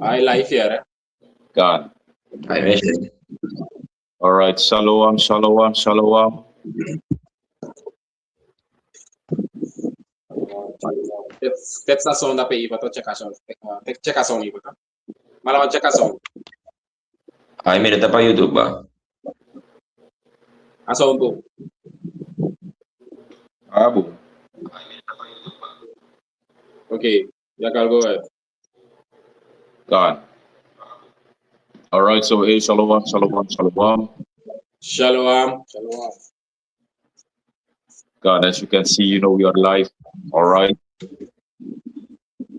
I live here. God. I mentioned. All right. Shalom, shalom, shalom. Tet sa son da pe iba to check ason. Check ason iba to. Malawan check ason. Ay, mira, está para YouTube, ba? Ason to. Abu. Okay. Yakal go ahead. God. All right. So, hey, shalom, shalom, shalom. Shalom. Shalom. God, as you can see, we are live. All right.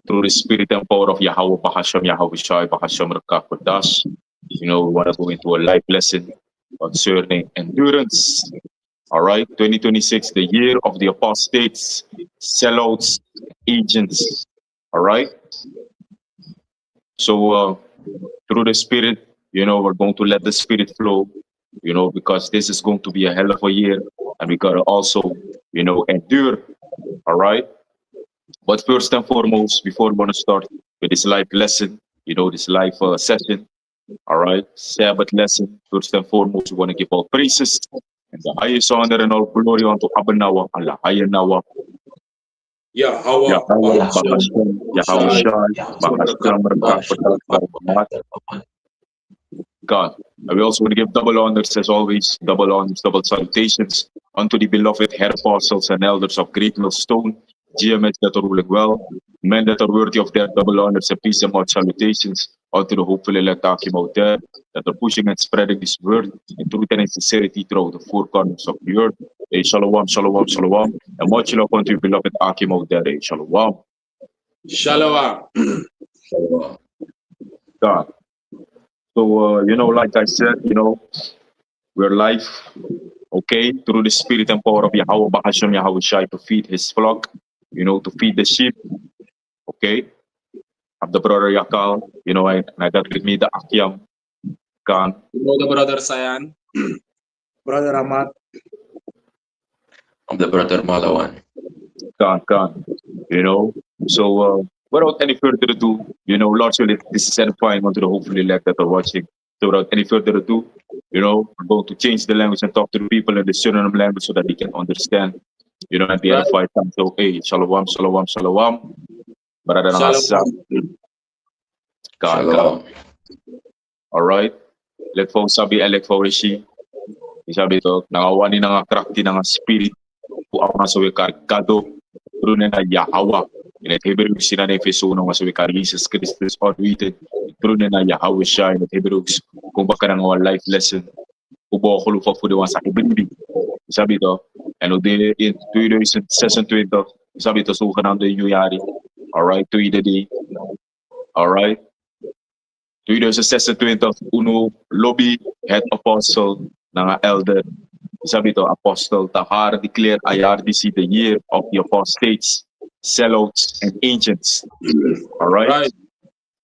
Through the spirit and power of Yahweh, Bahasham, Yahweh Shai, Bahasham, Rakakodash. We want to go into a life lesson concerning endurance. All right. 2026, the year of the apostates, sellouts, agents. All right. So, through the spirit, we're going to let the spirit flow, because this is going to be a hell of a year, and we gotta also, endure. All right. But first and foremost, before we want to start with this live lesson, this live session, all right, Sabbath lesson, first and foremost, we want to give all praises and the highest honor and all glory unto Abanawa, Allah, Ayanawa, Yahweh. Yahweh, Bahasham, Yahweh Shai, Bahasham, God. And we also want to give double honors, as always, double honors, double salutations unto the beloved head apostles and elders of Great Millstone, GMS that are ruling well, men that are worthy of their double honors and peace and more salutations unto the hopeful elect Akim out there that are pushing and spreading this word in truth and in sincerity throughout the four corners of the earth. Hey, shalom, shalom, shalom. And much love unto your beloved Akim out there. Hey, shalom. Shalom. God. So, like I said, we're live, okay, through the spirit and power of Yahweh, Bahasham, Yahweh Shai, to feed his flock, to feed the sheep, okay. I'm the brother Yakal, and I got with me the Akyam, Khan. The brother Sayan. Brother Ahmad. I'm the brother Malawan. Khan, So, without any further ado, Lord, this is edifying unto the hopefully elect that are watching. So, without any further ado, we're going to change the language and talk to the people in the Suriname language so that they can understand, and be edified. So, hey, shalom, shalom, shalom. Brother Nasa. Shalom. All right. Let for sabi elect for Rishi. Isabi to, nangawani nga krakti nga spirit po ako nga sa kargado. Through na Yahweh. In het Hebreeuws sila na Efeso nga sa Jesus Christus orduited. Through na Yahweh siya in het Hebreeuws. Kung baka nga life lesson. Ubo ako lupa po diwan sa Hebrew. Isabi to, en de in 2026, isabi to suka ng nieuwjari. All right, tweede day. All right. 2026, uno lobby head apostle ng elder. Sabi to apostle tahar declare IRDC the year of the apostates, sellouts, and agents. All right.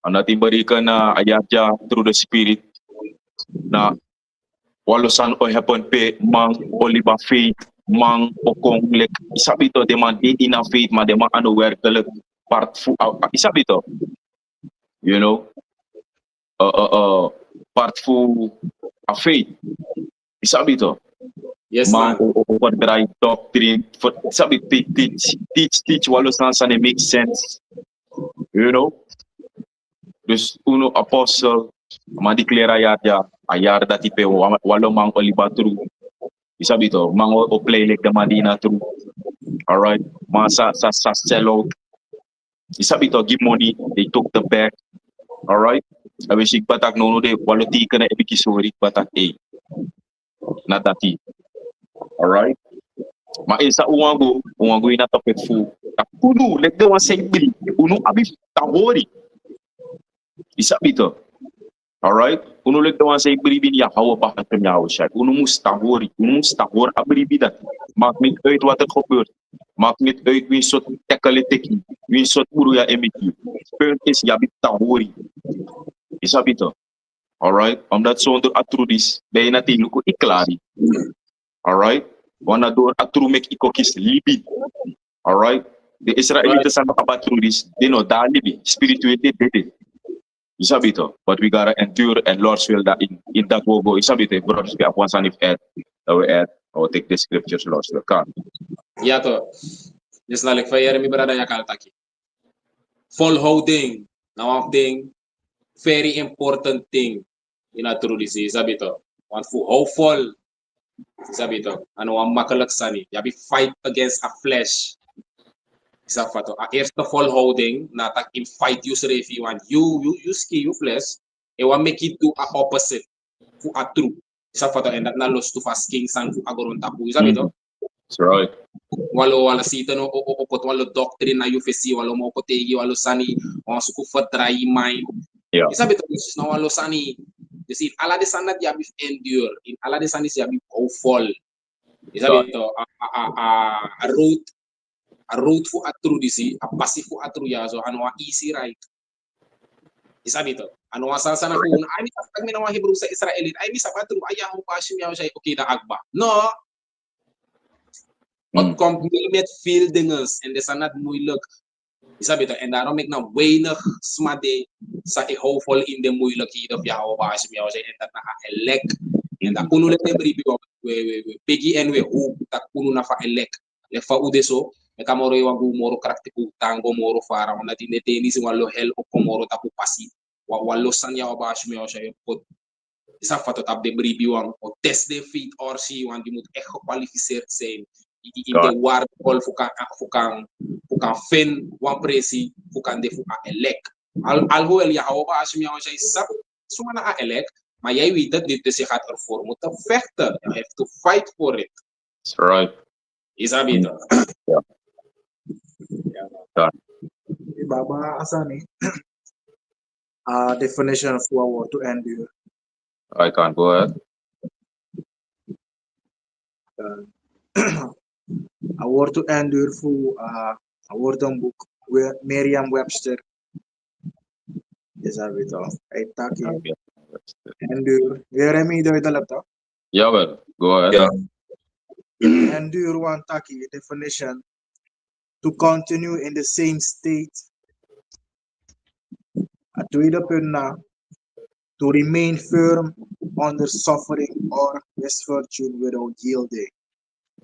Ang natin balikan na ayatya through the spirit na walosan o hapon pe mang oliba faith mang okong lek. Sabi to demand ina faith ma demand ano werkelijk part fu sabi to part fu a faith. Isabi to. Yes, man. Overdrive doctrine. Sabi teach walo sa make sense. Dus uno apostle ma-declare ayar dati pe walo mang olibatru. Isabi to, mang o play like the Madina tru. Alright. Mga sa sellout. Isabi to, give money, they took the back. Alright. Abisig batak no de walo tika na ebikisori batak natati. Alright. Ma isa uwango ina tapet fu. Uno let the one say bili. Uno abi tawori. Isabi to. Alright. Uno let the one say bili bin Yahweh Bahasham Yahweh Shai. Uno mustahori. Abri bidat. Maakt niet uit wat er gebeurt. Maakt niet uit wie soort tackle teki. Wie soort uru ya emiti. Punt is yabi tawori. Isabi to. Alright, omdat zonder atrudis ben je natuurlijk ook iklari. Alright, wanneer door atrumik ikokis libi. Alright, de Israëlieten zijn nog abatrudis, die no daar libi, spiritualiteit dit. Isabi to. But we gotta endure and Lord's will that in that will go. Isabi to. Brothers, we have one son if add. I will take the scriptures, Lord's will come. Ja to. Dus na like fire mi brada yakal taki. Volhouding. Nou een ding. Very important thing. In a true disease. Isabi to. Want voor hoopvol. Isabi to. Ano ang makkelijk sani. Yabi fight against a flesh. Isabi to. A eerste volhouding. Na tak in fight you refi. Want you ski you flesh. E want make it do a opposite. Voor a true. Isabi to. En dat na los to fast king san voor agoron tapu. Isabi to. That's right. Wala sita no opot walo doctrine na UFC walo mo ko tegi walo sani o suku fatrai mind. Yeah. Isabi to no walo sani. You see ala de sanat ya bi endure in ala de sanis ya bi fall. Isabi to a route fu atru disi a passive fu atru ya so ano easy right. Isabi to ano sa sana ko ay mi pag minawa Hebrew sa Israelite ay mi sa atru ayaw pa siya okay na agba. No. Wat komt nu met veel dingen en dat is niet moeilijk. En daarom ik nou weinig smade sa ik hou vol in de moeilijkheden of jou baas me jou en dat na elek en dat kunu le bribi we pegi en we hoop dat kunu na fa elek le fa ude so me kamoro yo wangu moro praktiku tango moro fara on dat in de tenis wallo hel op komoro tapu pasi wallo san jou baas me jou pot isa fato tap de bribi wang o test de fit or si want die moet echt gekwalificeerd zijn. In de waardevol voor fin wan presi voor de voor elek alhoewel je hou als je mij sap zomaar naar elek maar jij weet dat dit dus je gaat ervoor moeten vechten you have to fight for it. That's right. Is dat beter? Ja. Baba Asani definition of war to endure. I can't go ahead. A word to endure voor a woordenboek Merriam-Webster. Is dat weet al? Hij taki. Endure. Weer hem ieder de laptop. Jawel, go ahead. Yeah. Endure one taki definition. To continue in the same state. A tweede punt na. To remain firm under suffering or misfortune without yielding.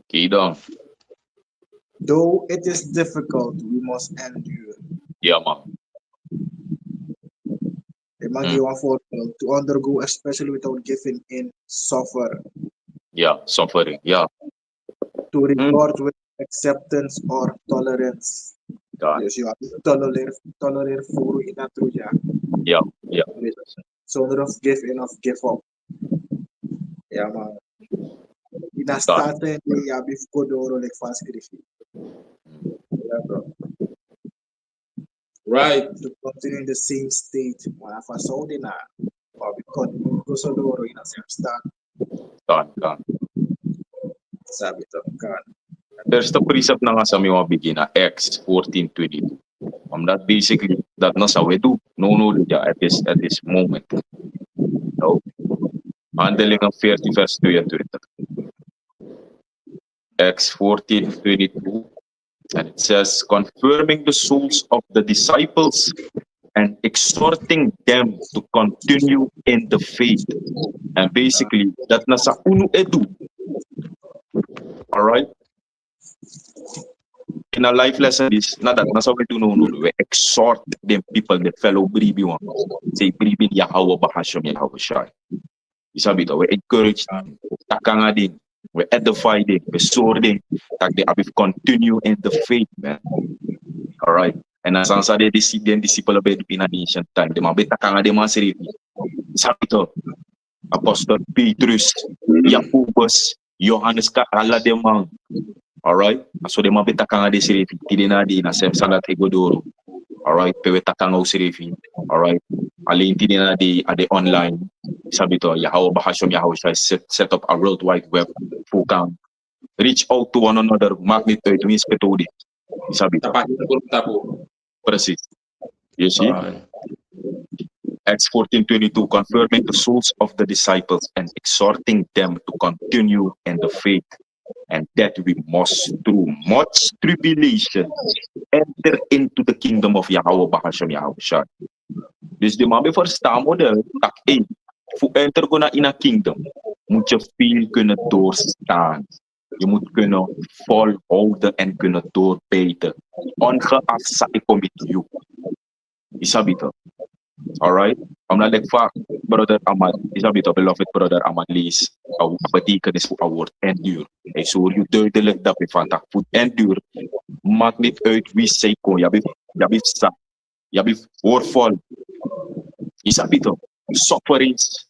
Key down. Though it is difficult, we must endure. Yeah, man. It might give one for to undergo, especially without giving in, suffer. Yeah, suffering. Yeah. To regard with acceptance or tolerance. God. Yes, you have to tolerate for in a true yeah. Yeah. Zonder of give in of give up. Ja, man. In a starting, ja, before the oral like fast griffin. Yeah, bro. Right. To continue in the same state. When I first saw the na, or because go so the in a same start. Done. Sabi to, God. There's the precept na nga sa mga bigina, X 14:22. That basically, that nasa we do, no, at this moment. So, handling of 30 verse 2 and 3. Acts 14:22, and it says, confirming the souls of the disciples and exhorting them to continue in the faith. And basically, that nasa uno edu. All right? In a life lesson is not that nasa we do no we exhort them people, the fellow bribi one. Say bribi Yahweh bahasham Yahweh shai. Isabi to we encourage them, takanga din, we edify them, we soar them, that they have continue in the faith, man. All right. And as answer the disciple of in a nation time, they might be takanga dem answer. Isabi to Apostle Petrus, Jacobus, Johannes ka ala dem man. All right, so they might be takanga de sirifi, tidina di na sem salat egodoro. All right, pewe takanga usirifi. All right, ali tidina di ade online. Sabi to Yahweh bahashom Yahweh set up a World Wide Web who can reach out to one another. Magnitude means petodi. Sabi to. Precies. You see, Acts 14:22, confirming the souls of the disciples and exhorting them to continue in the faith. And that we must, through much tribulation, enter into the kingdom of Yahweh Bahasham Yahweh Shai. Dus de man bij verstaan model, dat voor enter gonna in een kingdom, moet je veel kunnen doorstaan. Je moet kunnen volhouden en kunnen doorbijten. Ongeacht sa ik kom met you. Isabito. Alright? Omdat ik vaak brother Ahmad, Isabito, beloved brother Ahmad lees, betekenis voor het woord endure. En zo je duidelijk dat we vandaag voor endure maakt niet uit wie zij kon. Je bent hoorvol. Isabito. Sufferings,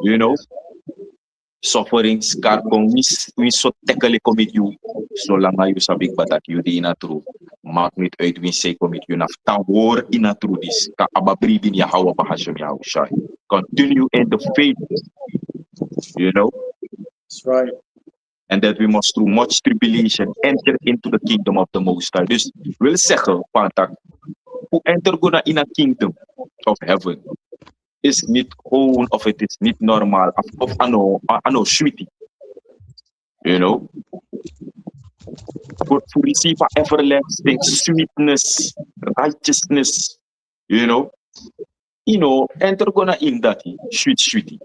you know, sufferings, kar kung we so tekele commit you, zolang you sabi ba dat you di na true, maakt niet uit wie zij commit you, naf tawor in a true dis, ka ababri din ya hawa bahashem ya shai. Continue in the faith, you know. That's right. And that we must through much tribulation enter into the kingdom of the Most High. Dus wil zeggen, Pantak, who enter gonna in a kingdom of heaven is niet gewoon of het is niet normaal of ano sweetie. You know? For receive everlasting sweetness, righteousness, you know? Enter gonna in that sweetie.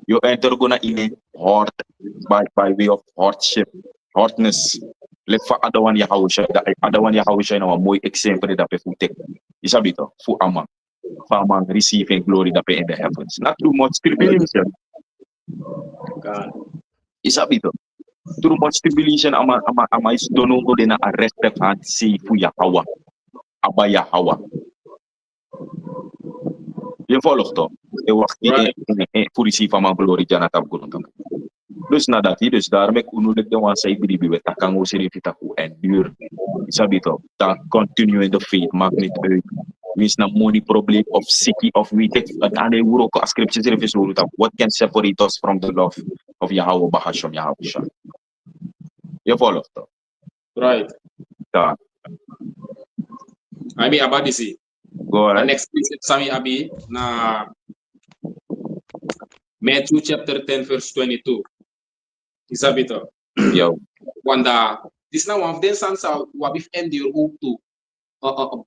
You enter gonna in a heart by way of hardness. Let for other one Yahawah na een mooi exempel dat we voeten. Is dat beter? Voor Amma. Farmer receiving glory that in the heavens. Not too much tribulation. God. Is that better? Too much tribulation ama is dono ko din na respect and see for Yahawah. Aba Yahawah. Je volgt toch? Je wacht voor receive ama glory jana tab gunung. Dus nadat dus daarom ik unulik de wan say bibi we takango serifita ku endure. Is dat beter? Dan continue in the faith, maakt niet uit. Means na money problem of sicky of we take an euro scripture service what can separate us from the love of Yahweh Bahasham Yahweh. You follow that? Right. Yeah. I mean about this. Go ahead. Next precept Sami Abi na Matthew chapter 10 verse 22. Isabito. Yeah. Wanda this na one of them sons wabif endure to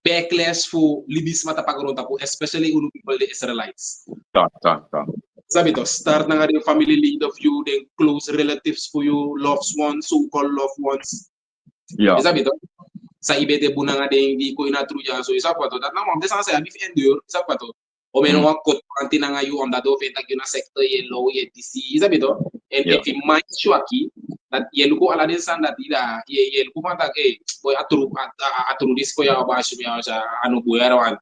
backlash for libis mata pagronta po, especially unu people the Israelites. Ta. Sabi to, start na nga yung family lead of you, then close relatives for you, loved ones, so-called loved ones. Yeah. Sabi to, sa ibete buna nga din, hindi ko inatruya. So, isa pa to, that na mga desang sa abif endure, isa pa to, o meron nga kot, anti na nga yung dado, fentag yun na sector, yellow, disease, sabi to, and if you might shuaki, that yellow ko ala din san that ida, yellow ko matag, boy, atru dis ko yung abasyo niya sa ano buyaran.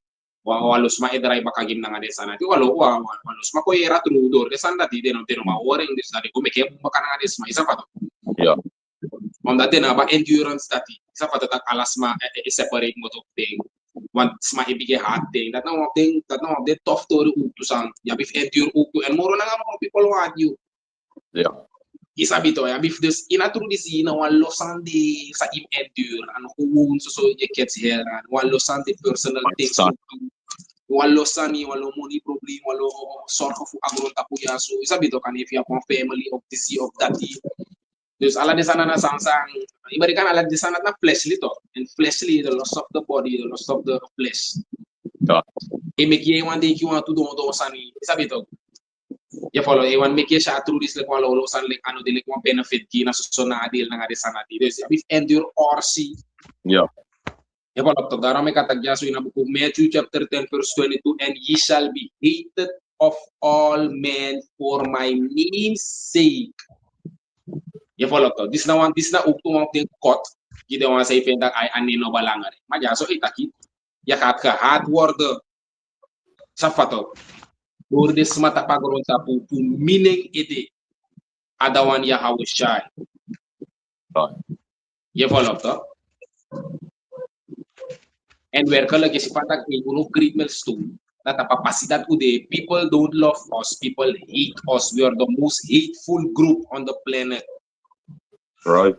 Walos maedray bakagim na nga desa na. Walos makoyera trudor desan dati de no maoreng desa de ko meke baka nga des isa pa to. Yeah. On dati na ba endurance dati. Isa pa to tak alas ma separate mo to thing. Want sma ibige hard thing. That no the tough to sang. Ya bif endure ukto and moro na nga mga people want you. Yeah. Isa bito ya bif this inatru disi na wan losan di sa im endure ano kuwun so you gets here wan losan di personal things. Walo sani, walo money problem, walo sort of agron tapuya. So isabi to kan if you have a family of this of that. Dus ala de sana na sangsang. Ibarikan ala de sana na fleshly to. And fleshly the loss of the body, the loss of the flesh. Yeah. E make ye one day you want to do sani. Isabi to. Ya follow e one make ye sha through this like walo lo san like ano de like one benefit ki na so na deal na nga de sana di. Dus if endure or see. Yeah. Matthew chapter 10 verse 22, and ye shall be hated of all men for my name's sake. You follow to. This na ukto ng kot. Gide wan sa ifenda ay anino balangare. Maja so itaki. Yakat ka hard word sa fato. Lord this mata pagronta pu meaning ide. Adawan Yahweh Shai. You follow to. And where kala kasi patak ni uno great milestone that kapasidad ude people don't love us, people hate us. We are the most hateful group on the planet. Right.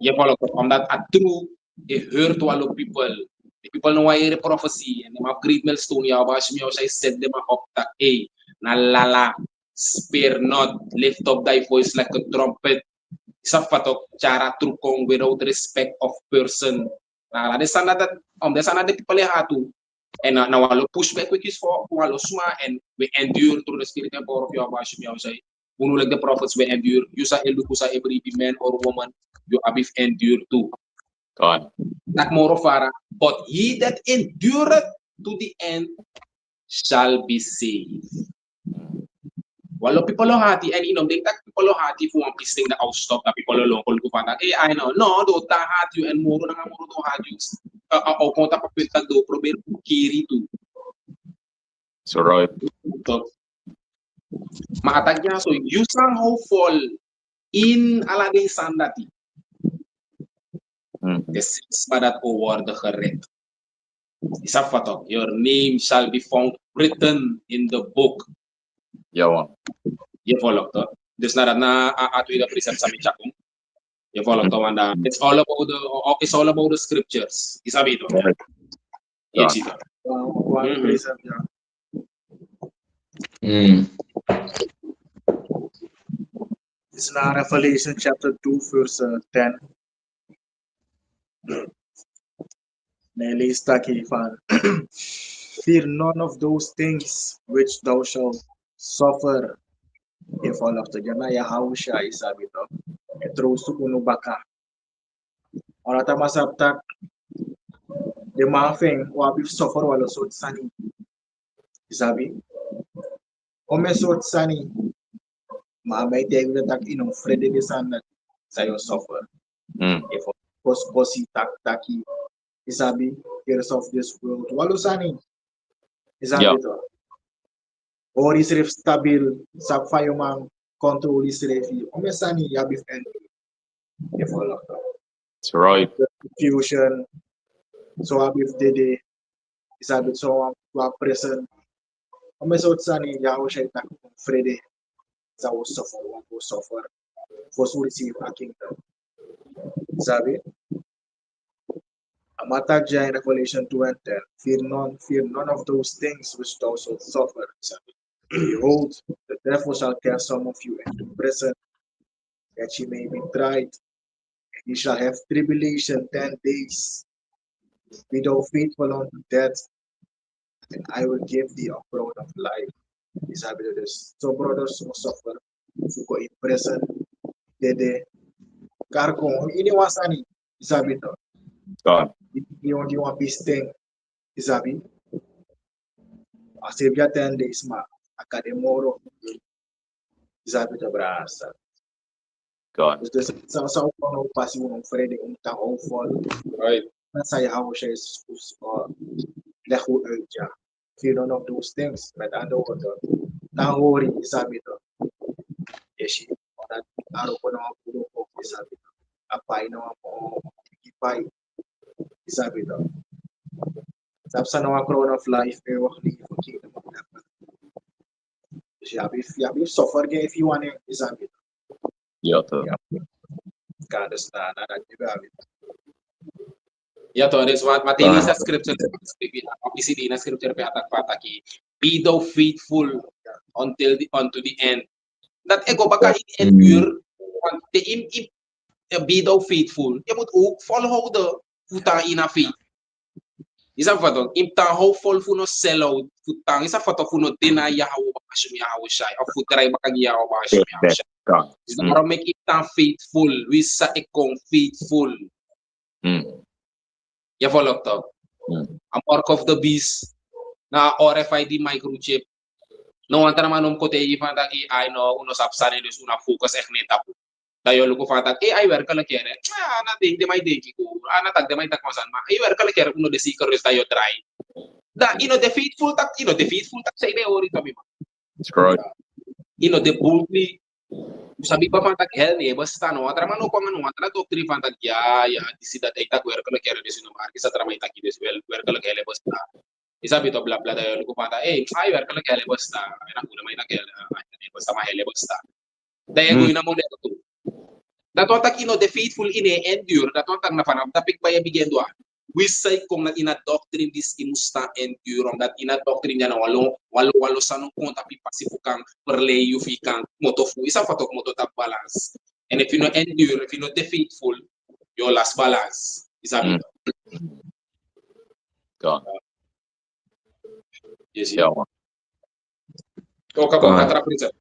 Yeah, follow from that a true a hurt to all people. The people know why a prophecy and them have great milestone. Ya bash me I set them up that na lala spare not lift up thy voice like a trumpet. Isa patok cara trukong without respect of person. Nah, de sana de people hatu And now I push back with his for sma and we endure through the spirit and power of your worship. You say, who like the prophets we endure. You say, every man or woman, you have endure too. God. That more of but he that endureth to the end shall be saved. Walau people lo hati and they tak people lo hati for one piece thing that I'll stop that people lo local go find eh I know no do ta hati and moro na moro do hati au conta papel tag do prober kiri tu. So right. So matagnya so you sang how fall in alagay sandati. This is that over the correct. Isa fato, your name shall be found written in the book. Yeah. You follow to. This na atu ida present sa michakong. You follow to wanda. It's all about the scriptures. Isabi to. Right. Yes, ito. One precept, yeah. It's now Revelation chapter 2, verse 10. Nelly is talking about fear none of those things which thou shalt suffer. If all of the jana ya hausha isabi to. Terus kuno baka. Orang tak masap tak. The mafeng wabi suffer walo so sani. Isabi. Ome so sani. Ma may take the tak inong Freddy de San sayo suffer. If kosi taki. Isabi, cares of this world. Walo sani. Isabi to. Or is ref stabil, sab fayo mang control is refi. Ome sani yabi fen. If all of that. That's right. Fusion. So abif dede. Isabi so wa present. Ome so sani ya o shay tak Freddy. Sa o suffer. For to receive a kingdom. Isabi. Amatagja in Revelation 2 and 10. Fear none of those things which thou shalt suffer. Behold, the devil shall cast some of you into prison, that ye may be tried, and ye shall have tribulation 10 days. Be thou faithful unto death, and I will give thee a crown of life. So brothers who suffer, who go in prison, they cargo, ini wasani, isabi to. God. You only want this thing, isabi. Asibia 10 days ma, akademoro, isabi to brasa. God. Dus sa uno pasi uno Freddy ta fall. Right. Saya how she is lehu ja. Fear none of those things. Met ando water. Tahori isabi to. Yeshi. That aro ko na puro ko isabi to. Apay na mo ipai isabi to. Tapos na crown of life e wakli ko kingdom of heaven. Yabi suffer ge if you want isabi to. Yeah. God is not nagbigabi. Yeah, to this what matili sa scripture obviously na scripture pa atak ki be thou faithful unto the end. That ego baka endure the im be thou faithful. You would follow the futang ina faith. Isa fato im ta hopeful funo sell out futang isa fato funo dina yahawo bakashim yahawo shy of futray bakag yahawo bakashim yahawo shy. Is not make it faithful. We sa ekong faithful. You follow up. A mark of the beast na RFID microchip. No anta naman kote ifan tak AI no uno sapsane dus una focus ekneta po. Tayo luko fata AI wer kala kere. Ana de may deki ko. Ana tag de may takmasan ma. AI wer kala kere uno de seeker is tayo try. Da the faithful tak sa ide ori kami. That's right. The boldly sabi pa pantag hell ni basta no atra mano ko mano atra doctrine pantag ya disida data wer kala kere desu no marki sa tramay taki des well wer kala kele basta isabi to bla bla dayo ko panta ay wer kala kele basta ay na may na kele basta mahele basta dayo ko ina mo to dato tak the faithful endure dato tak na panam tapik pa bigyan do we say kung na ina doctrine this imusta endure that ina doctrine niya na walo sanong kung tapi pasifukang perleyu fikang motofu isa fatok mototab balance and if you know endure if you know the faithful your last balance isabi God. Yes, Yeah, yeah. man. Talk about Katra Princess.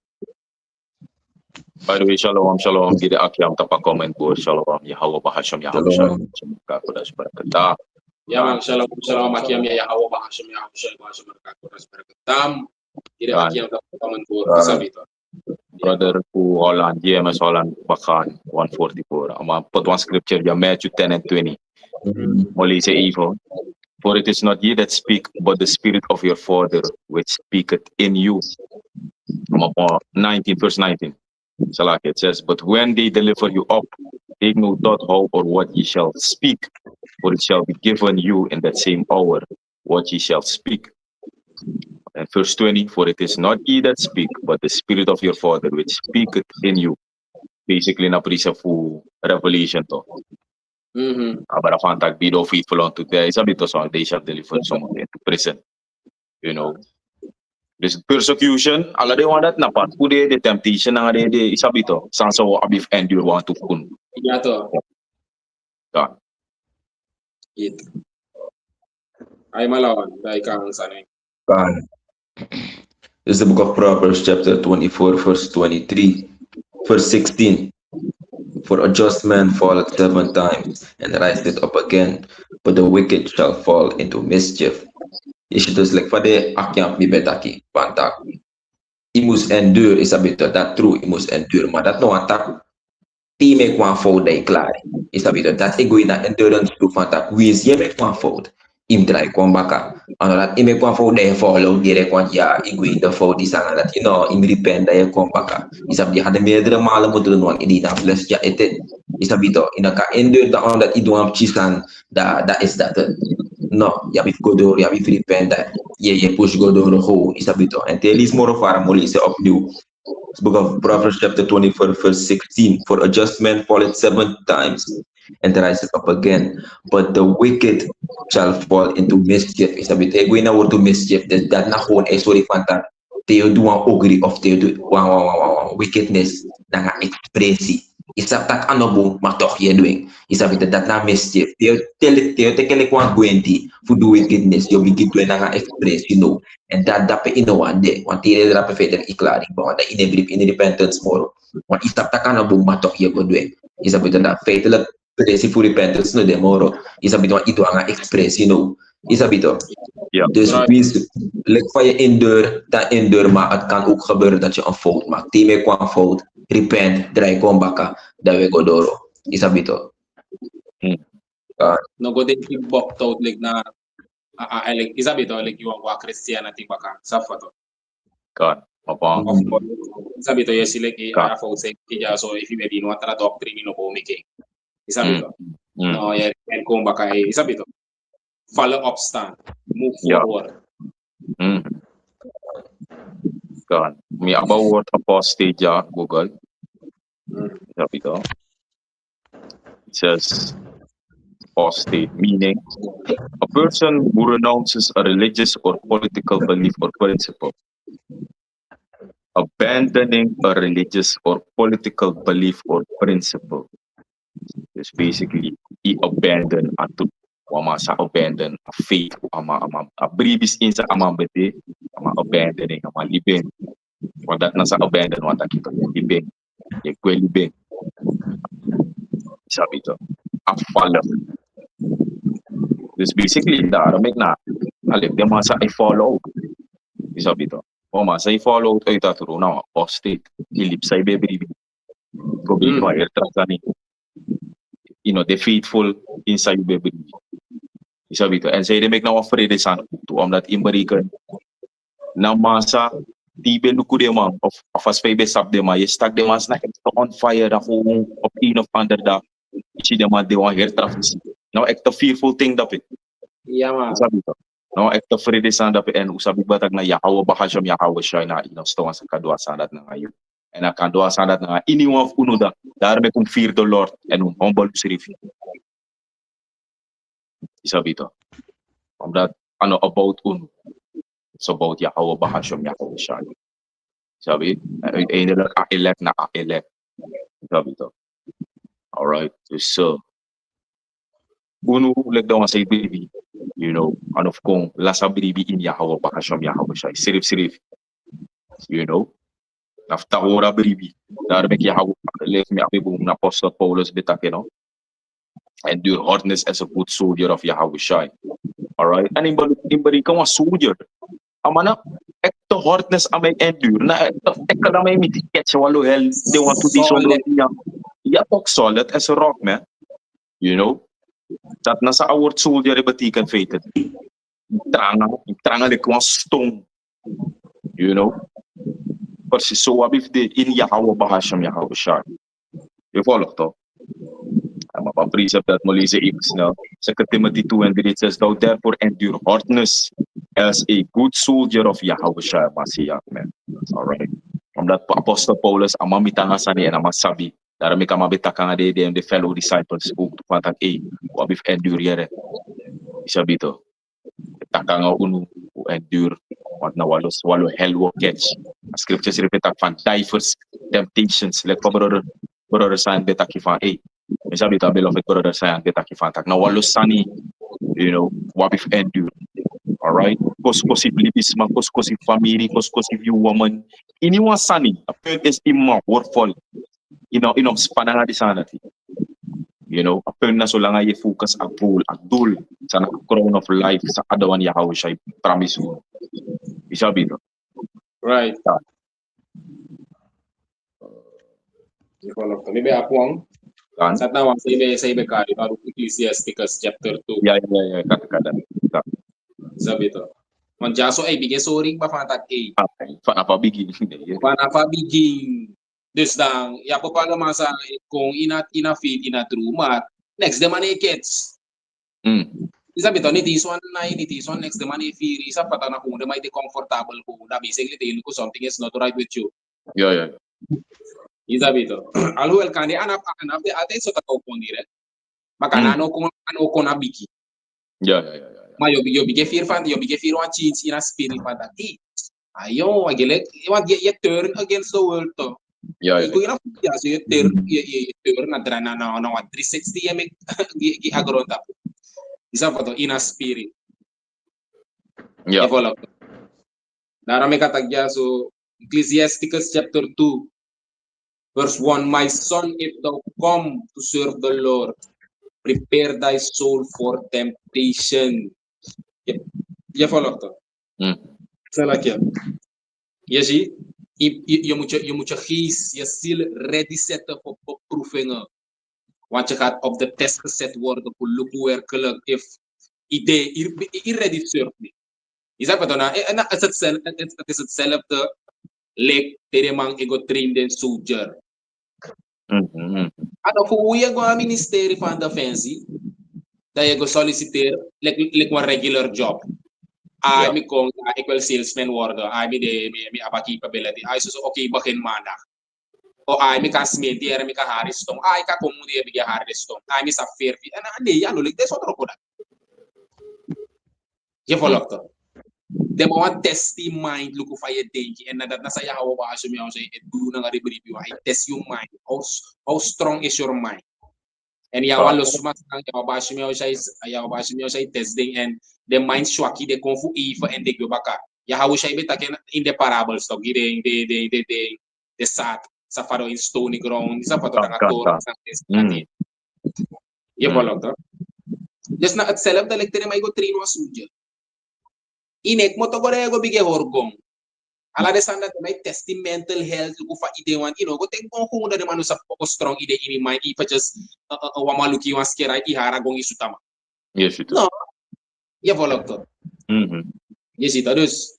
By the way, shalom, shalom. Gide akyam tapa comment board. Shalom. Yahweh bahasham Yahweh Shalom. shalom. Kakodas barakata. Ya man, shalom, shalom, makiam ya Yahweh bahasham Yahweh shalom, bahasham berkat berkatam. Tidak Kan. makiam tak komen por Kan. bisa itu. Brother who Holland, GMS Holland, Bakan, 144. I'm gonna put one scripture, yeah, Matthew 10 and 20. Molly say evil. For it is not ye that speak, but the spirit of your father which speaketh in you. I'm up 19, verse 19. Salak, it says, but when they deliver you up, take no thought how or what ye shall speak, for it shall be given you in that same hour what ye shall speak. And verse 20, for it is not ye that speak, but the spirit of your father which speaketh in you. Basically, na prisa fu revelation to. Abara fantak be no faithful unto there is a bit of song they shall deliver someone into prison. You know. This persecution, ala de want that na part. Pude the temptation na de is a bit of sansa wa abif endure want to kun. Ya to. Kan. Itu. Ay malawan, dai kang saneng. Kan. This is the book of Proverbs, chapter 24, verse 23, verse 16. For a just man falleth 7 times and riseth up again, but the wicked shall fall into mischief. Is dus like for the akyam mi betaki pantak. Imus endure is a bit of that true, imus endure, maar dat no attack. Die make one fold day klaar. Is a bit of that ego in that endurance to fantak. Wie is je make one fold? Im draai kwam baka. En dat im make one fold day follow, die kwam ja, ego in de fold die sagen dat, you know, im repent dat je kwam baka. Is a bit, had meerdere malen moeten doen, want in die plus ja, het is a bit, in elkaar endure dat dat i doam chisan, dat is dat. No, ja, if go door, ja, if repent dat. Je push go door de go, is a bit. En tel is more of our molly, se opnieuw. Book of Proverbs chapter 24 verse 16. For a just man falleth 7 times and riseth up again, but the wicked shall fall into mischief. Is a bit going na to mischief. Dat na gewoon is sorry van dat. Theo doe een ogri of theo doe wickedness na expressie. Is dat tak anobo, maar toch je doing. Is a bit dat na mischief. Theo tekelijk wan gwenti for do wickedness. Je wicked doing na express, you know. En dat dape ino wande, want hier is dape verder iklaring, want dat in repentance moro. Want is dat kan op boom, maar toch je go doen. Is dat beter dat feitelijk pressie voor repentance no de moro. Is dat beter want itu anga express, you know. Is dat beter. Ja. Dus wees, like van je indeur, dat indeur, maar het kan ook gebeuren dat je een fout maakt. Die mee kwam fout, repent, draai kom baka, dat we go doro. Is dat beter. No go denk ik bok tot like na like is a bit like you want Christian I think baka safato. Kan. Apa? Of course, is a bit yes like I found say so if you maybe no tra doctrine no go make. Is a bit. No, yeah, and come back is a bit. Follow up stand, move forward. Kan. Mi about what apostate ja Google. Sabi to. It says apostate, meaning a person who renounces a religious or political belief or principle. Abandoning a religious or political belief or principle is basically he abandon atu wama sa abandon a faith ama a bribis insa ama bete ama abandoning ama libing want that na sa abandon want that kita libing ye kwe libing sabi to a follow. This basically the Aramaic na alip de masa I follow sabi to o masa I follow ay taturo na apostate ilip sa ibe go be no air trasani you know the faithful inside ibe sabi to and say they make now afraid de san to omdat imbarikan na masa tibe luku de man of as febe sap de ma ye stack de mas na on fire da kung op in of under da ichi de ma de wa air traffic now act the fearful thing da pit Yeah man. sabi to no act the afraid de san da pit and usabi batag na Yahweh bahasham Yahweh siya na inastawan sa kadwa sandat na ngayon and a kadwa sandat na nga iniwan of uno da darme kung fear the Lord and humble sirif sabi to that ano about uno it's about Yahweh bahasham Yahweh siya sabi eindelijk elect na elect sabi to all right so Uno like daw say baby, you know, and of kong lasa baby in Yahweh bakasham Yahweh siya. Sirif, you know. Nafta ora baby. Daar ben ik Yahweh leef me abibu na apostle Paulus bitak, you know. Endure hardness as a good soldier of Yahweh Shai. Alright? And in ka soldier. Amana, ek to hardness amay endure. Na ek ka na may mitiket sa walo hell. They want to be Solid. niya. Yeah, talk solid as a rock, man. You know? Dat nasa award soldier batikan fated. Tranga de kwan stone. You know? Persis so abif de in Yahweh bahasham Yahweh Shai. You follow to? I'm a precept that Molise Ibs now. 2 Timothy 2 and it says, thou therefore endure hardness as a good soldier of Yahweh Shai Mashiach, man. Alright. From that Apostle Paulus, amamitangasani and amasabi. Darami ka mabitakanga de and the fellow disciples spoke to Pantak A. Wabif endure yere. Isabi to. Takanga unu endure. What na walo hell will catch. Scriptures repeat van diverse temptations. Like brother San betakifan A. Isabi to beloved brother San betakifan tak. Na walo sani, you know, wabif endure. Alright? Koskosi blibisma, koskosi family, koskosi view woman. Iniwa sani, a person is imma worthful. Inom spananga di sanati. You know, a person na so lang ay focus ag dul sa crown of life sa adawan Yahweh siya promise mo. Isabi to. Right. Maybe Apuang. Sa tawang sa ibe ka, di ba? Ecclesiasticus chapter 2. Yeah, kata. Sabi to. Man jaso ay bigay sorry ba fantak A. Panapabigin. Panapabigin. Dus dang ya po pala masa kung ina feed ina true mat next the money kids. Sabi to ni tison next the money feed isa pata na kung may de comfortable ko na basically tell ko something is not right with you. Yeah. Isabi to. Alhuel kani anap de ate so tataw ko dire. Makanano kung ano ko na bigi. Yeah. Ma yo bigay fear one change in a spirit pata. Ayo agilek you want get turn against the world to. Yeah. Iko ina ya so yung ter na drana na 360 yamik gi agron tap. Isa pa to ina spirit. Yeah. Evolve. Narami katagya so Ecclesiasticus chapter 2 verse 1, my son, if thou come to serve the Lord, prepare thy soul for temptation. Ya follow to. Salakya. Ya si you moet je geest, je ziel ready zetten voor beproevingen. Want je gaat op de test gezet worden voor lukken werkelijk if idee ready surf me. Je zegt dan het is hetzelfde like teremang ego trained soldier. Ano voor je go ministerie van defensie dat je go solliciteer like one regular job. Ik wil salesman worden. Ik heb capability. So okay, bakin mana. O ik kan smeden, ik kan haristong. Ik kan komen die haristong. Ik sa fair. En nee, ja, like this otro koda. Je follow to. De mo test die mind look of je denki en dat na sa ya hawo ba asumi on say do na review. I test your mind. How strong is your mind? En ja, want los maar ja basje me say testing en de mind swaki de konfu even en de gobaka. Ja hou sy betaken in de parables toch de safaro in stony ground. Isa pa to nga to sa je follow to. Dus na hetzelfde lecture may go train was suja. Inek mo to gore go bige horgong. Ala de sanda may testing mental health ko fa ide wan go tek ko hunda de manu sa strong ide ini mind ifa just wamaluki wan skera ihara gong isutama. Yes, it is. No. Ya follow to. Yes, ito dus.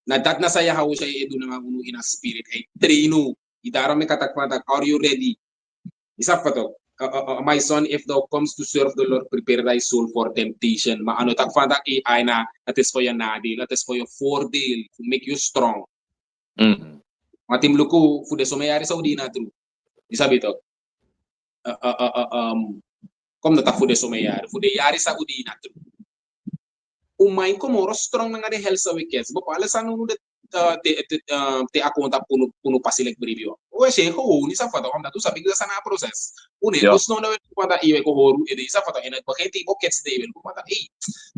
Na dat na saya hawo siya edu na uno ina spirit ay traino. Idaro me katakpatak, are you ready? Isa pa to. My son, if thou comes to serve the Lord, prepare thy soul for temptation. Maano takpatak ay na that is for your nadil, that is for your foredale, to make you strong. Matim luku fude sumayari sa udina true. Isabi to. Kom na ta fude sumayari, fude yari sa udina true. Umain ko moro strong nga de health sa wickets. Bo pala sa nunu te aconta puno pasilek bribio. O se ho ni sa foto am datu sabi sa na process. Une Yeah. gusto na kwanta iwe ko horu e sa foto ina baketi bo kets de ko kwanta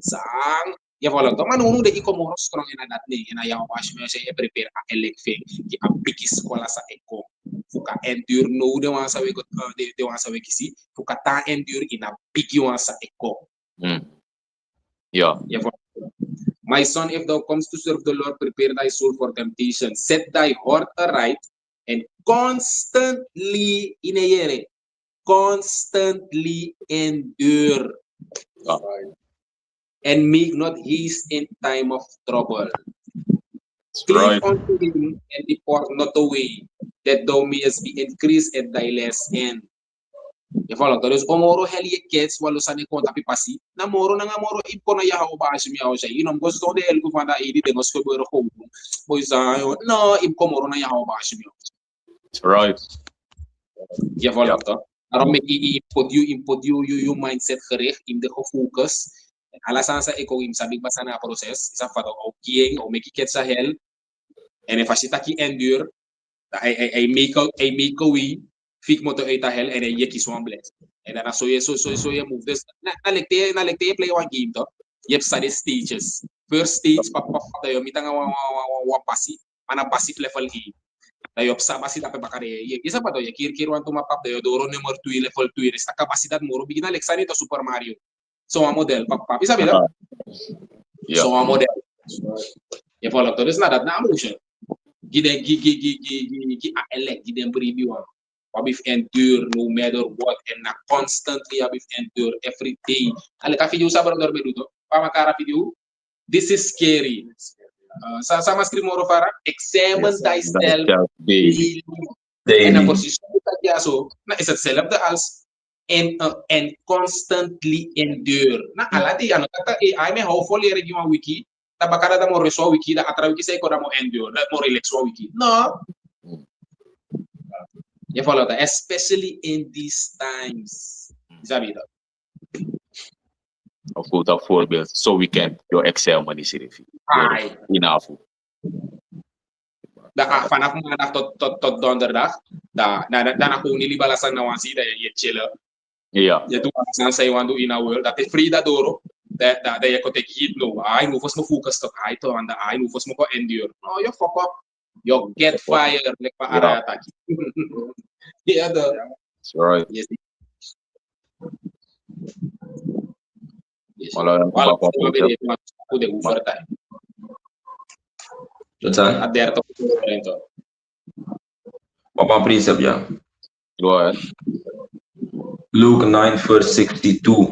sang ya vola to manu de ikomo strong ina dat ni ina ya wash me se e prepare a elek fe ki am pikis kola sa eko. Fuka endure no de wan sa we ko de wan sa we kisi fuka ta endure ina piki wan sa eko. Yeah. My son, if thou comes to serve the Lord, prepare thy soul for temptation. Set thy heart aright and constantly constantly endure. And make not haste in time of trouble. Cleave unto him and depart not away, that thou mayest be increased at thy last end. E fala, dus omoro heli kids walu sani konta pipasi na moro na nga moro ipo na yahaw ba asimi yaw siya inom gusto de el kufanda idi de gusto bero ko boy sa no ipo moro na yahaw ba asimi yaw. Right. Ja fala to. Daarom met impod you mindset gericht in de gefocus. Alasan sa iko im sabik basa na proses isa fa o kieng o make kids sa hell and if asita ki endure I make a way fik moto eta hell and I yeki swan bless. And then so you move this. Na lekte play one game to. Yep study stages. First stage papa tayo mitanga wa pasi. Mana passive level E. Tayo sa pasi tape bakare. Isa pa to kir wan to mapap tayo doro number 2 level 2 is ta kapasidad moro bigina leksani to Super Mario. So a model papa. Isa bila? Yeah. So a model. Ya follow to this na that na emotion. Giden elek giden preview abif endure no matter what and na constantly abif endure every day ale ka video sa brother beduto pa makara video this is scary sama screen moro fara examine thyself daily and a position that so na is self the als and constantly endure na alati ano kata I may hopefully regi one wiki tabakara da mo reso wiki da atra wiki say ko da mo endure da mo relax wiki no you follow that especially in these times sabi to Of course, of voorbeeld so we can your excel money sirifi ay enough da fana ko na tot donderdag da na ko nilibalasan na wansi da ye chela yeah ya tu san say wandu in a world that free da doro da ya ko take hit no ay no fos mo focus to ay to anda ay no fos mo ko endure no you fuck up you get fired like pa ara attack yeah that's right yes wala wala pa ko de overtime Total. aderto ko Papa precept, yeah. go ahead Luke 9, verse 62.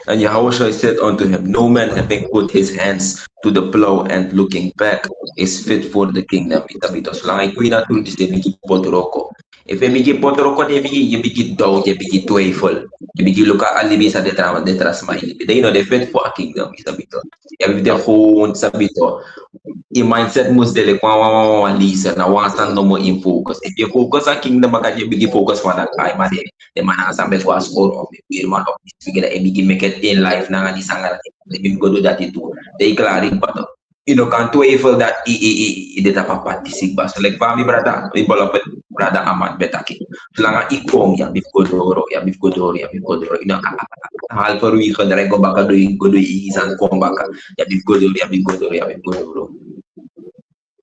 And Yahushua said unto him, No man having put his hands to the plow and looking back is fit for the kingdom. So lang ay kuina tu di bigi potroko. If you bigi potroko, you bigi doubt, you bigi twijfel. You bigi luka alibi sa detras maili. They know they fit for a kingdom. You have the whole sabito. Your mindset must dele kwa listen na wasan no mo in focus. If you focus on kingdom, maka you bigi focus for that time, man. The man has a best was score of the man of this figure a big make it in life na nga di sanga they go do that too they claring but you know can't wait for that data papatisig ba so like family brother we develop brother aman betaki so lang ikong ya bif godoro you know hal for we ko dere go baka do isan kong baka ya bif godoro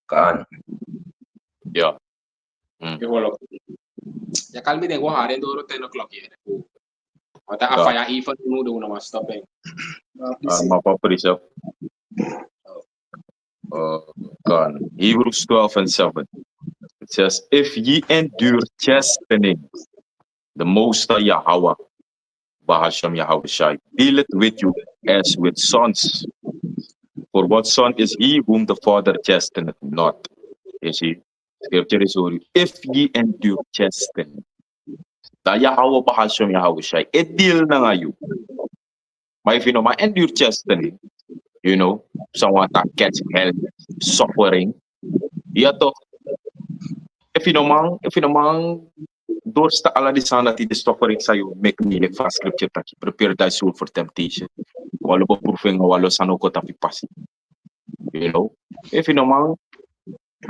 kan yeah ya kalmi de go hare doro 10 o'clock yere mata afaya ifa no do na stopping mapa precept kan Hebrews 12 and 7 it says if ye endure chastening the most Yahweh Bahasham Yahushai dealeth with you as with sons for what son is he whom the father chasteneth not you see scripture is over if ye endure chastening da Yahweh Bahasham Yahushai it deal na ngayon but if you know my endure chastening you know someone that gets help suffering yeah to if you know mang doors ta ala di sana ti suffering sa'yo make me like fast scripture taki prepare thy soul for temptation walo po proof nga walo sano ko tapi pasi You know, if you know man,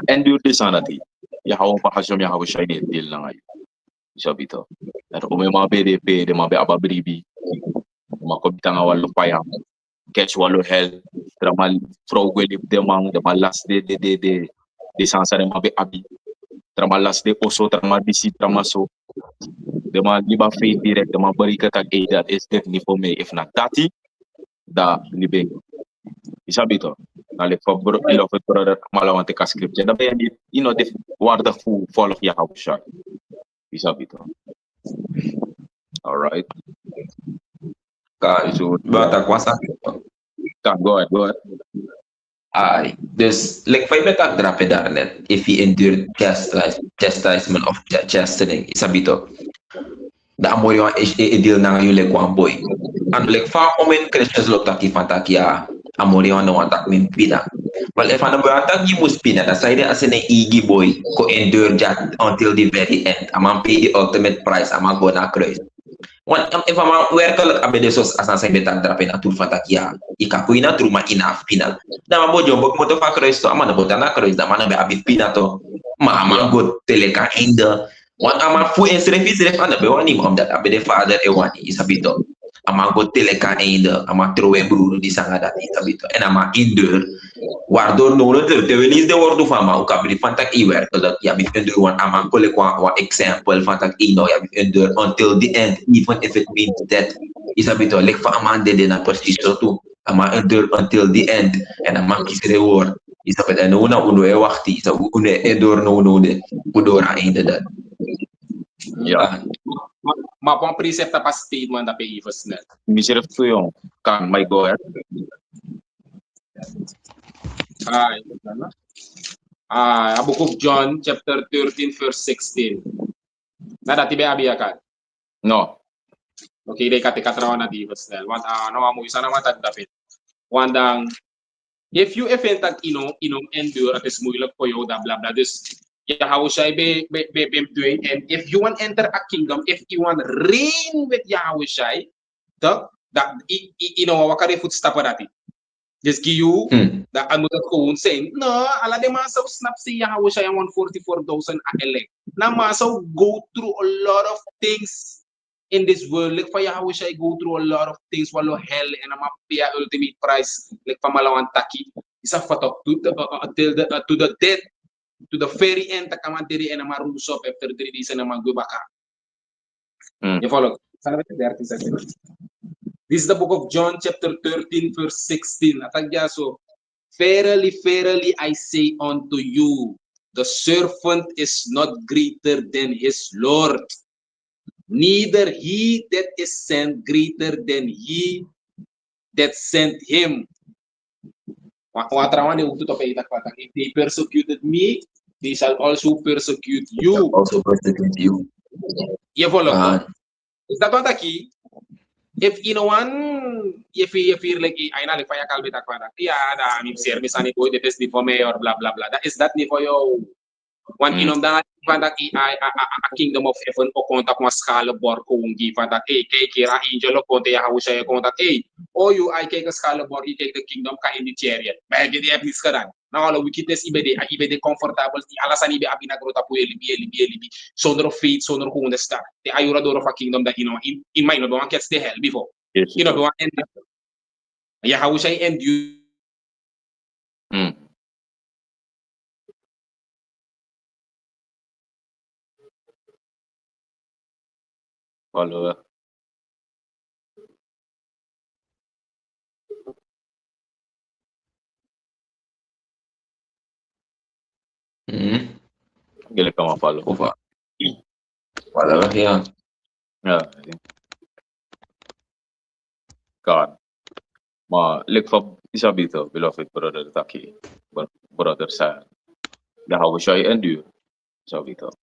endure the sanity. Ya hawa pa hasyam ya hawa shiny deal na ngayon. Sabi to. At mga BDP, de mga ababribi, mga kabita nga walo payam, catch walo hell, tramal frog lip de mang, de malas de sansa de mga abi, tramalas de oso, tramal bisi, tramaso, de mga liba faith direct, de mga barika tag that is definitely for me. If not dati, da libe. Isabi to. Nalik for ilofit brother malawan te ka scripture. Da ba you know, the warda fu fall of Yahusha. Isabi to. All right. Kan, So, bata kwasa. go ahead. Ay, dus, like, five attack drop darnet, if he endured chastisement of chastening, isabi to. Da amo yung i-deal na ngayon like one boy. And like, far comment Christians look taki fantakia, amo yung no attack min pina. Well, if ano ba attack yung muspina, na side as in igi boy, ko endure that until the very end. Amang pay the ultimate price, amang go na Christ. If I'm aware ka lang abedesos as nasa ibetang drapin at fantakia, ikapoy na truma enough pina. Na mabojo, bag mo to fa Christ to, ama na bota na Christ, ama na ba abit pina to, maamang good teleka inda. Wan ama fu insref ana be wani mo that abe de father e wani isabito. Ama go teleka inda, ama trowe bru di sanga dat isabito. En ama indur. Waardoor nodig te welis de wordu fama u kabri fantak iwer dat ya bit endur wan ama kole kwa example fantak ino ya bit endur until the end, even if it means that isabito like fa ama de na position tu ama endur until the end en ama kis reward isabito no una uno e wakti isa uno endur no de udora ainda dat. Yeah. Mapang precept pa statement na pe-ifos na. Misirif to yung kan may go ahead. Book of John, chapter 13, verse 16. Nada, tibe abiyakan. No. Okay, day katikatrawan na divos na. Mo isa na matag dapit. Wandang, if you effect inong endure at is muilog po yo, blah blah this. Yahushai be doing, and if you want enter a kingdom, if you want reign with Yahushai, that wakari footstep dati. Just give you the another cone saying, no, ala de masaw snap si Yahushai ang 144,000 elect. Na masaw go through a lot of things in this world. Like for Yahushai go through a lot of things, walo hell and a mapia ultimate price, like pamalawan taki. Isa fatok to the death. To the very end, takamantiri and amarusop after 3 days and amagubaka. You follow? This is the book of John, chapter 13, verse 16. So, verily, verily, I say unto you, the servant is not greater than his Lord, neither he that is sent greater than he that sent him. If they persecuted me, they shall also persecute you. You follow? Is that what key? If one, if you like, I know if I call it a I'm service and it go the test for me or blah blah blah. That is that for you. One that a kingdom of heaven o contact mas skala bor kung given that kay kira angel o konti ya siya contact o you I kay ka skala bor I kay the kingdom ka in the chariot bagay di abis ka dan na wala wickedness ibe de comfortable ti alasan ibe abi nagrota po libi sonor faith sonor kung nesta the ayurador of a kingdom that in mind no one gets the hell before Yes, the one end ya how siya end you follow. Gila ka ma-follow. Ufa. Wala ba yan? Yeah. God. Look for Isabito, beloved brother Taki, brother Sad. The Yahushai endure. Isabito.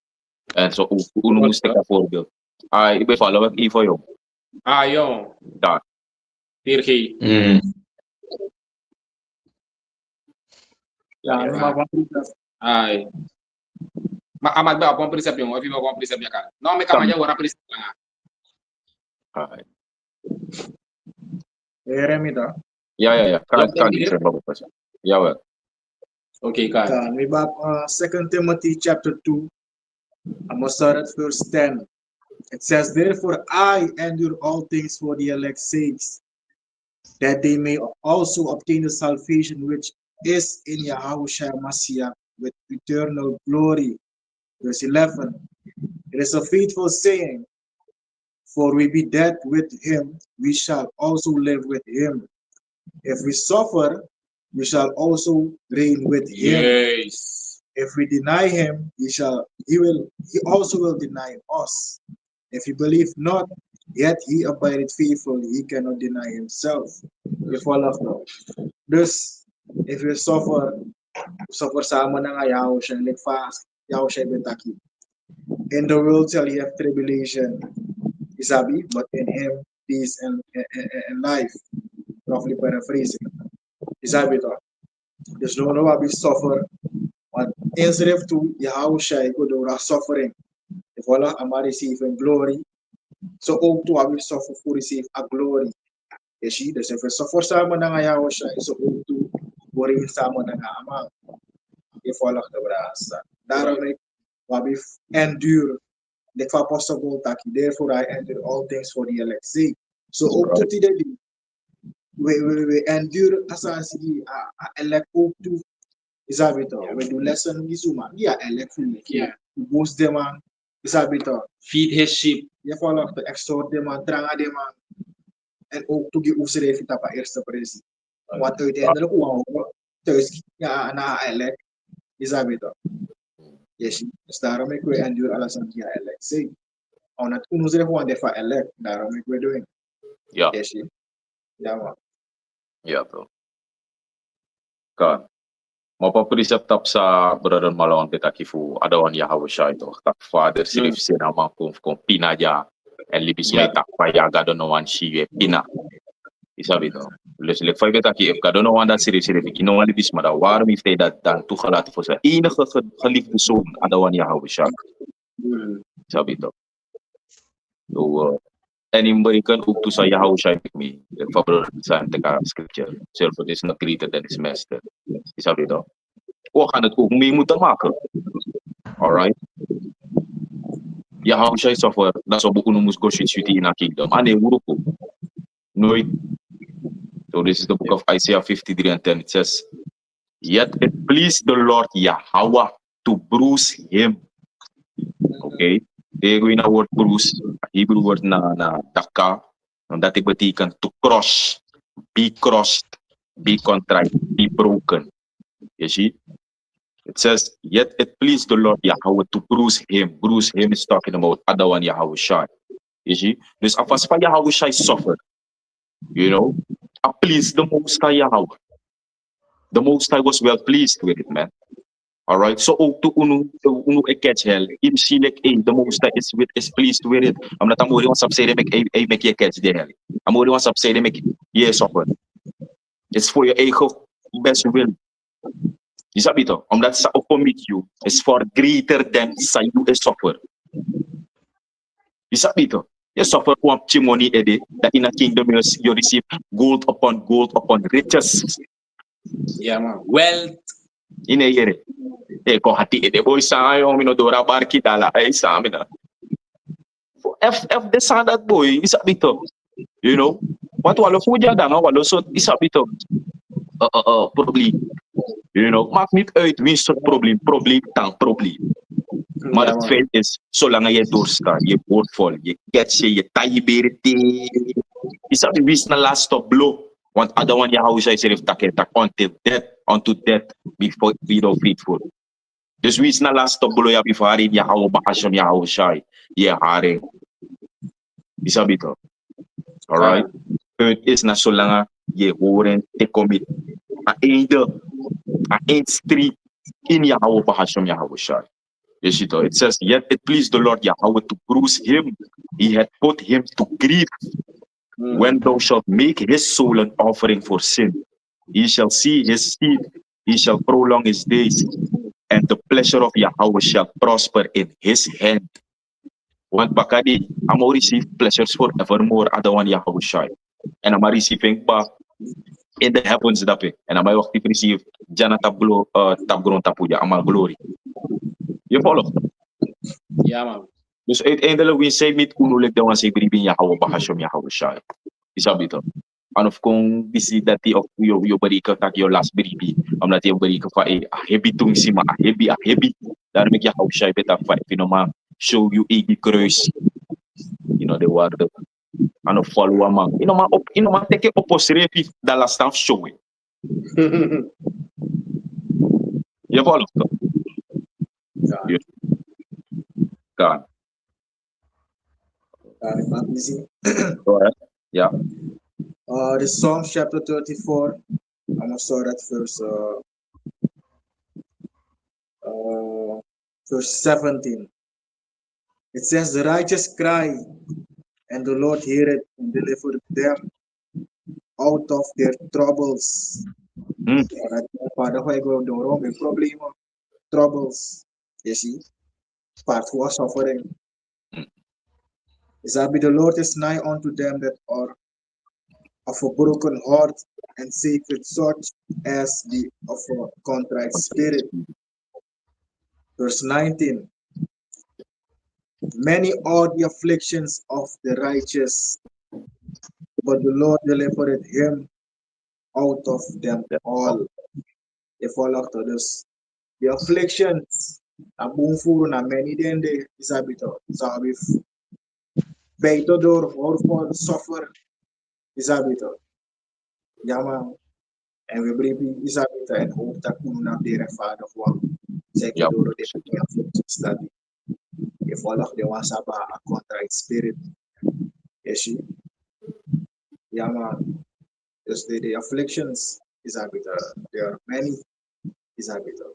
And so, unong stick up for the ibe follow up for you. Yo. Da. Tirki. Ay. Makamad ba akong prinsip yung if mo akong prinsip ka. No, may kamanya wala prinsip lang. Ay. Jeremy to. Yeah. Kan isa ba pa siya? Yeah, well. Okay, God. We back 2 Timothy chapter 2. I'm gonna start at verse 10. It says, therefore I endure all things for the elect's sakes, that they may also obtain the salvation which is in Yahushua Mashiach with eternal glory. Verse 11. It is a faithful saying, for we be dead with him, we shall also live with him. If we suffer, we shall also reign with him. Yes. If we deny him, he also will deny us. If he believe not, yet he abideth faithful, he cannot deny himself. You follow now. Dus, if we suffer sama na nga Yahushua, like fast, Yahushua betaki. In the world shall you have tribulation, Isabi, but in him peace and life. Roughly paraphrasing. Isabi to. Dus no what we suffer, but instead to Yahushua, go do suffering. If Allah am receiving glory, so ook to we suffer for receive a glory. You see, dus if we suffer sama na nga Yahushua, so ook to worry sama na nga Ama. You follow the brasa. Daarom we endure. Like for possible taki. Therefore I endure all things for the elect sake. So ook to today, we endure asasi elect ook to isabito. We do lesson gisuma. Yeah, elect fully. Yeah. To boost them on isabito. Feed his sheep. Je volgt de extort dem aan, dranga dem aan. En ook toe die oefenreef het op eerste prijs. Wat uiteindelijk ook thuis ja, na elect isabito. Yes, dus daarom ik we endure alles aan die elect. Zeg, omdat ons er gewoon de van elect, daarom ik we doen. Ja, Yes, ja man. ja bro. Kan. Maar pa precept tap sa brother Malon betakifu adawan Yahushua ito. Tak father silif sinama kung pinaja en libis may takpa ya gado no one shiwe pina. Isabi to. Leslik fay betaki if gado no one dat silif ino one libis mada waarom heeft hij dat dan toegelaten voor zijn enige geliefde zoon adawan Yahushua. Isabi to. So anybody can ook to sa Yahushua with me. If a brother sa teka scripture. Servant is not greater than his master. Isabi to. O kan het ook mee moeten maken. Alright? Yahushua suffer, dat is op een moest goshit in a kingdom. Ane uruku. Nooit. So this is the book of Isaiah 53 and 10. It says, yet it pleased the Lord Yahweh to bruise him. Okay? Tegen in a word bruise, Hebrew word na taka. En dat betekent to crush, be crushed, be contrite, be broken. You see? It says, yet it pleased the Lord Yahweh to bruise him. Bruise him is talking about Adawan Yahushua. You see? Dus afas pa Yahushua suffered. You know? I pleased the Most High Yahweh. The Most High was well pleased with it, man. Alright? So ook to unu catch hell. In silek the Most High is pleased with it. I'm not amori on say they make you catch the hell. Amori on say they make you suffer. It's for your eigen best will. Je snapt het toch? Omdat ze commit you is for greater than sa you is suffer. Je snapt het toch? Je suffer for money ede that in a kingdom you receive gold upon riches. Yeah man. Wealth. In a year. Ko hati ede boy sa yung minodora barki dala ay sa amin na. F the son that boy, je snapt het toch? You know? Wat walo fuja dan walo so je snapt het toch? Probably. You know, maakt niet uit wie soort probleem dan probleem. Maar het feit is, zolang je doorstaat, je wordt vol, je catch je taaiberite. Is dat wie is na last stop blow? Want Adawan Yahushua zegt dat unto death before we are faithful. Dus wie is na last stop blow ya before harin Yahweh Bahasham Yahushua, je haring. Is dat beter? Alright? Het is na zolang je horen te commit. A eighth street in Yahweh Bahasham Yahushua. It says, yet it pleased the Lord Yahweh to bruise him. He had put him to grief. When thou shalt make his soul an offering for sin, he shall see his seed, he shall prolong his days, and the pleasure of Yahweh shall prosper in his hand. Want bakadi, I'm receive pleasures forevermore, Adawan Yahushua. And I'm receiving back in the heavens dape. En dan may wakti receive jana tabgron tapuja amal glory. Je volgt? Ja, man. Dus uiteindelijk wie zij met kunulik dan was ibribin Yahweh bahashom Yahweh Shai. Isabi to. En of kung bisi dati of yo bari ka tak yo last bribi. Omdat yo bari ka fa hebi tung sima hebi. Daarom ik Yahweh Shai beta fa finoma show you egi kruis. You know the word. En of follow man. You know ma teke opposrepi da la staff show. Je volgt to. Ja. Gaan. Go ahead. Yeah. The Psalms chapter 34. I'm gonna start at verse 17. It says, "The righteous cry, and the Lord heareth and delivereth them out of their troubles." Pada ko go doro may problema, troubles. You see, part was suffering. Isabi, the Lord is nigh unto them that are of a broken heart, and saveth such as the of a contrite spirit. Verse 19. Many are the afflictions of the righteous, but the Lord delivered him out of them all. If all after this, the afflictions, abung furu na many den de isabito. Sabi, beito door or for suffer isabito. Yama, and we bring isabito and hope that kuna de father one. Second door de study. If all of them was about a contrite spirit, yes, Yama. Just the afflictions is habitual. There are many is habitual.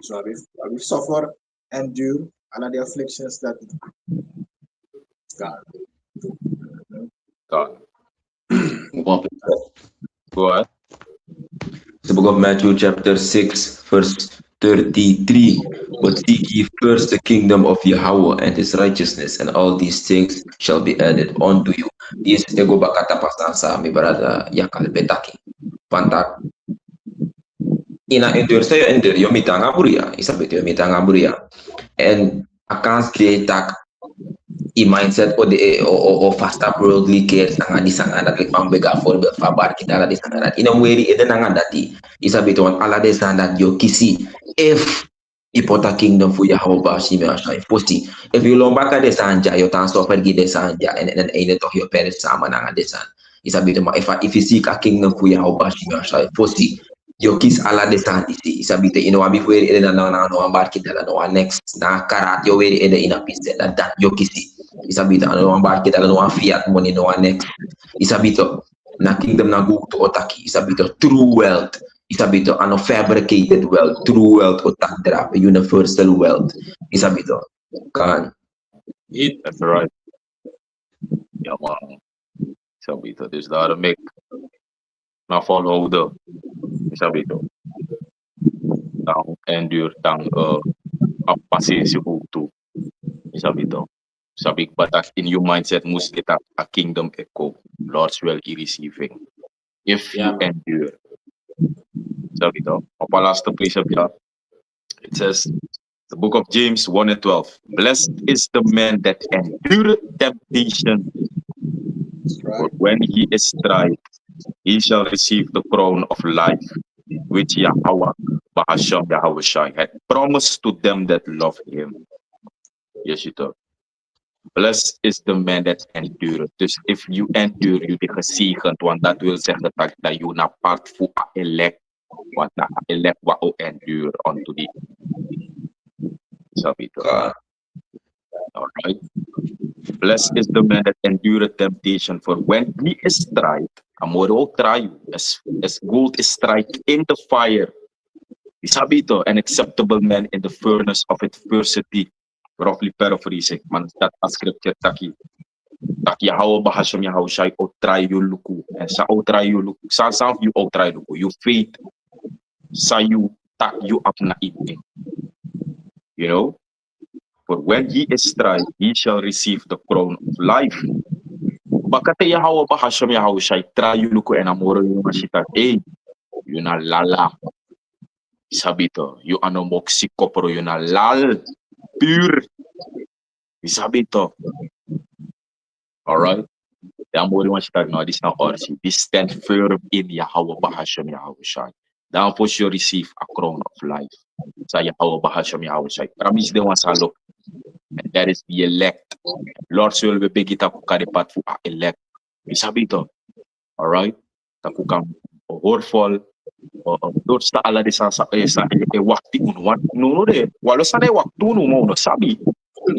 So we suffer, endure, and the afflictions that God. God. Go ahead. The book of Matthew chapter 6 verse 33. But seek ye first the kingdom of Yahweh and his righteousness, and all these things shall be added unto you. This ego bakata pastansa mi brother yakal betaki. Pantak. Ina endure saya endure yo mitanga buria. Isabet yo mitanga buria. And akans de tak i mindset o fasta worldly cares nga di sanga dat like pambega voorbeeld van bar kita la di sanga dat ina weri eden nga dati isabito on ala de sanga dat yo kisi if ipota kingdom fu ya hawo ba si me asai posti if you lombaka de sanja yo tan so pergi de sanja en ene toch yo peres sama nga de san isabito ma if you seek a kingdom fu ya hawo ba si me asai posti yo kis ala de san isi isabito ino abi weri eden na no bar kita la no next na karat yo weri eden ina piste that yo kisi isabito ano ang bakit ano ang fiat money no next isabito na kingdom na gusto otaki isabito true wealth isabito ano fabricated wealth true wealth otak drop universal wealth isabito kan That's right. Ja man. Isabito. Dus daarom ik na follow the isabito. Dan endure dan passies ook toe. Isabito. Sabik batak in your mindset must get a kingdom echo. Lord's will be receiving. If you endure. Sabito. Op our last precept, it says, the book of James 1 and 12. Blessed is the man that endureth temptation. For when he is tried, he shall receive the crown of life, which Yahweh, Bahasham Yahweh Shai, had promised to them that love him. Yes, you talk. Blessed is the man that endure. Dus if you endure, you be gezegend. Want dat wil zeggen dat je na part voor elect. Want na elect wat o endure unto thee. Alright. Blessed is the man that endureth temptation. For when he is tried, amor ook try you. As gold is tried in the fire. Isabito, an acceptable man in the furnace of adversity. Roughly paraphrasing, man dat as scripture taki Yahweh bahasham Yahweh Shai o try you luku and sa o try you luku sa you o try luku you faith sa you tak you up na eating, you know. For when he is tried, he shall receive the crown of life. Bakate Yahweh Bahasham Yahweh Shai, try you look and amore you mashita. Hey, you na lala. Isabito, you ano moksiko pero you na lal. Pure. Isabito. Alright? The amore mashita, no, this na orsi. This stand firm in Yahweh Bahasham Yahweh Shai. Tapos you receive a crown of life. Sa Yahweh Bahasham Yahweh Shai. Promise de wasalo. And that is the elect. Lord will be big ita kukaripat fu a elect. Isabito. Alright? Takukang horful. Doon sa ala de sa wakti unwan. Nuno de. Walo sa de waktu no mo. Sabi.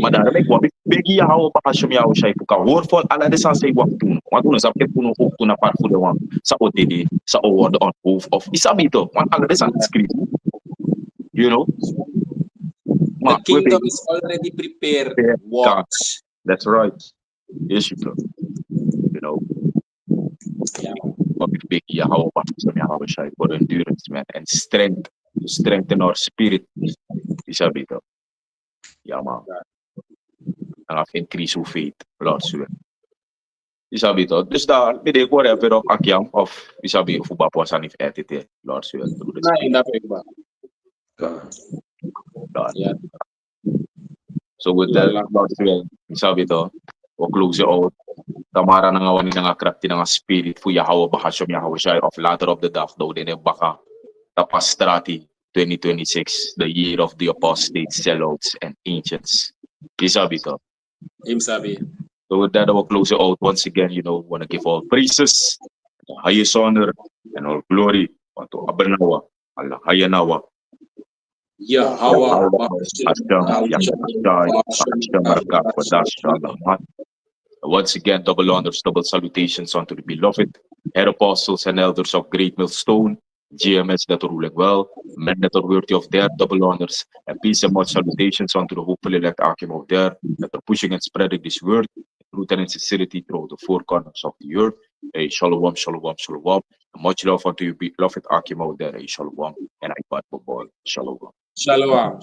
Madarame wabi begi Yahweh Bahasham Yahweh Shai puka horful ala de sa waktu. Watuno sa puno hukto na parfu de wan. Sa OTD. Sa word on proof of. Isabito. Wan ala de sa script. You know? The kingdom is already prepared. Watch. That's right. Yes, you know. You know. Yeah. But we beg Yahweh for endurance, man, and strength to strengthen our spirit. Isabito. Yeah, man. And I've increased our faith, Lord, swear. Isabito. Dus daar, midden whatever of Akiam of Isabito for Bapuasan if entity, Lord, swear. Yeah. So with that, Lord, swear, Isabito, we'll close it out. Tamara na nga wani nga crafty nga spirit fu Yahweh Bahasham Yahweh Shai of ladder of the dark daw din baka tapastrati 2026, the year of the apostates, sellouts, and ancients. Isabi to. Imsabi. So with that, I will close it out once again. You know, want to give all praises, the highest honor, and all glory unto Abanawa, Allah Hayanawa. Yahweh Once again, double honors, double salutations unto the beloved head apostles and elders of Great Millstone, GMS that are ruling well, men that are worthy of their double honors, and peace and much salutations unto the hopeful elect Akim of there that are pushing and spreading this word in truth and in sincerity throughout the four corners of the earth. Hey, shalom, shalom, shalom. And much love unto you, beloved Akim of there. Hey, shalom, and I bad for boy. Shalom. Shalom.